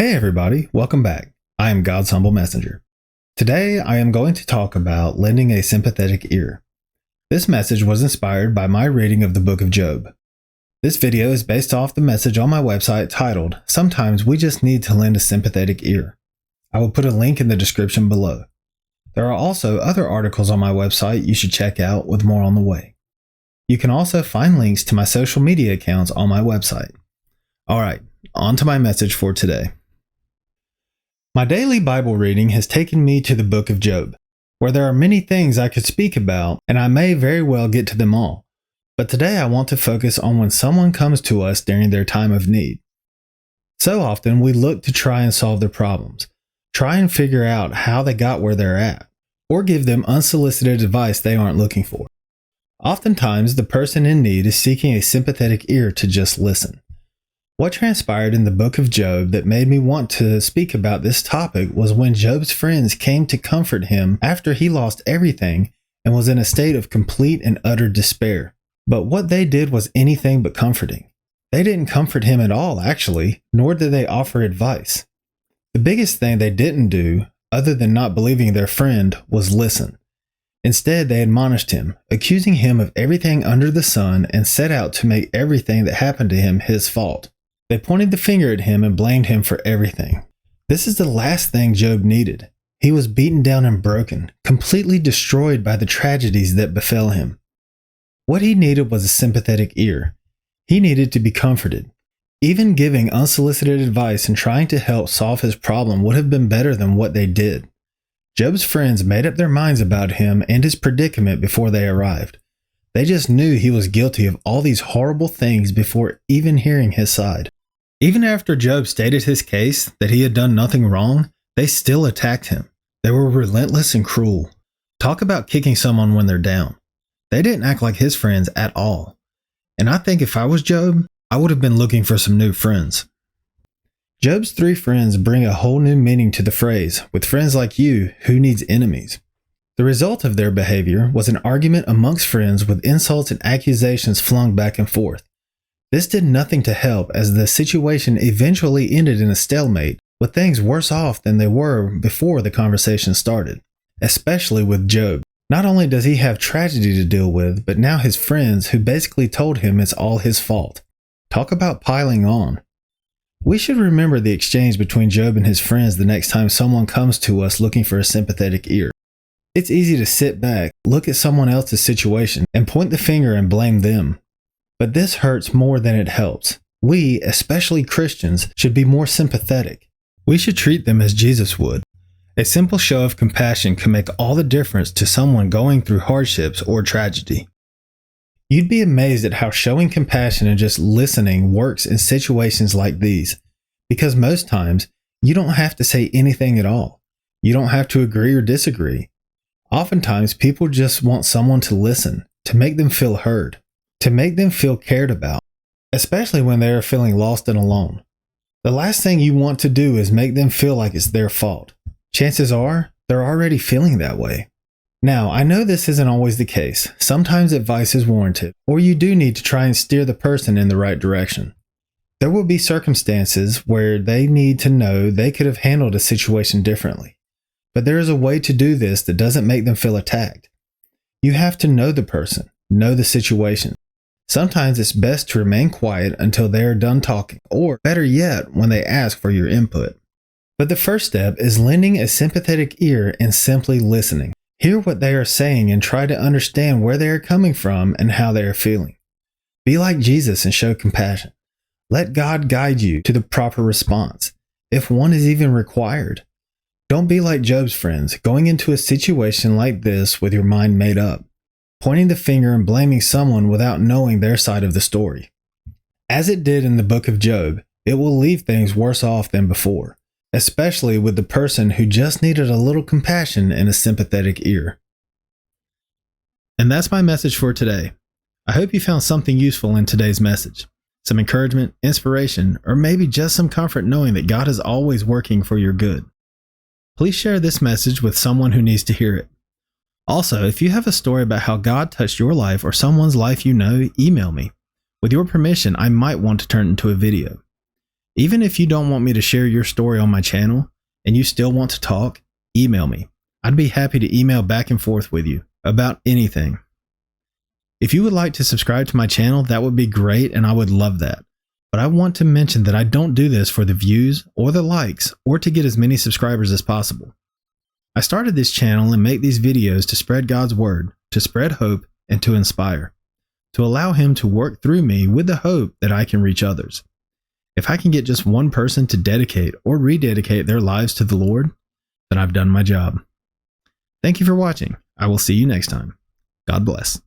Hey everybody, welcome back. I am God's humble messenger. Today I am going to talk about lending a sympathetic ear. This message was inspired by my reading of the book of Job. This video is based off the message on my website titled, "Sometimes We Just Need to Lend a Sympathetic Ear." I will put a link in the description below. There are also other articles on my website you should check out with more on the way. You can also find links to my social media accounts on my website. Alright, on to my message for today. My daily Bible reading has taken me to the book of Job, where there are many things I could speak about, and I may very well get to them all. But today I want to focus on when someone comes to us during their time of need. So often we look to try and solve their problems, try and figure out how they got where they're at, or give them unsolicited advice they aren't looking for. Oftentimes the person in need is seeking a sympathetic ear to just listen. What transpired in the book of Job that made me want to speak about this topic was when Job's friends came to comfort him after he lost everything and was in a state of complete and utter despair. But what they did was anything but comforting. They didn't comfort him at all, actually, nor did they offer advice. The biggest thing they didn't do, other than not believing their friend, was listen. Instead, they admonished him, accusing him of everything under the sun, and set out to make everything that happened to him his fault. They pointed the finger at him and blamed him for everything. This is the last thing Job needed. He was beaten down and broken, completely destroyed by the tragedies that befell him. What he needed was a sympathetic ear. He needed to be comforted. Even giving unsolicited advice and trying to help solve his problem would have been better than what they did. Job's friends made up their minds about him and his predicament before they arrived. They just knew he was guilty of all these horrible things before even hearing his side. Even after Job stated his case that he had done nothing wrong, they still attacked him. They were relentless and cruel. Talk about kicking someone when they're down. They didn't act like his friends at all. And I think if I was Job, I would have been looking for some new friends. Job's three friends bring a whole new meaning to the phrase, "With friends like you, who needs enemies?" The result of their behavior was an argument amongst friends with insults and accusations flung back and forth. This did nothing to help, as the situation eventually ended in a stalemate, with things worse off than they were before the conversation started, especially with Job. Not only does he have tragedy to deal with, but now his friends who basically told him it's all his fault. Talk about piling on. We should remember the exchange between Job and his friends the next time someone comes to us looking for a sympathetic ear. It's easy to sit back, look at someone else's situation, and point the finger and blame them. But this hurts more than it helps. We, especially Christians, should be more sympathetic. We should treat them as Jesus would. A simple show of compassion can make all the difference to someone going through hardships or tragedy. You'd be amazed at how showing compassion and just listening works in situations like these, because most times you don't have to say anything at all. You don't have to agree or disagree. Oftentimes people just want someone to listen, to make them feel heard, to make them feel cared about, especially when they are feeling lost and alone. The last thing you want to do is make them feel like it's their fault. Chances are, they're already feeling that way. Now, I know this isn't always the case. Sometimes advice is warranted, or you do need to try and steer the person in the right direction. There will be circumstances where they need to know they could have handled a situation differently. But there is a way to do this that doesn't make them feel attacked. You have to know the person, know the situation. Sometimes it's best to remain quiet until they are done talking, or better yet, when they ask for your input. But the first step is lending a sympathetic ear and simply listening. Hear what they are saying and try to understand where they are coming from and how they are feeling. Be like Jesus and show compassion. Let God guide you to the proper response, if one is even required. Don't be like Job's friends, going into a situation like this with your mind made up, pointing the finger and blaming someone without knowing their side of the story. As it did in the book of Job, it will leave things worse off than before, especially with the person who just needed a little compassion and a sympathetic ear. And that's my message for today. I hope you found something useful in today's message. Some encouragement, inspiration, or maybe just some comfort knowing that God is always working for your good. Please share this message with someone who needs to hear it. Also, if you have a story about how God touched your life or someone's life you know, email me. With your permission, I might want to turn it into a video. Even if you don't want me to share your story on my channel and you still want to talk, email me. I'd be happy to email back and forth with you about anything. If you would like to subscribe to my channel, that would be great and I would love that. But I want to mention that I don't do this for the views or the likes or to get as many subscribers as possible. I started this channel and make these videos to spread God's word, to spread hope, and to inspire, to allow Him to work through me with the hope that I can reach others. If I can get just one person to dedicate or rededicate their lives to the Lord, then I've done my job. Thank you for watching. I will see you next time. God bless.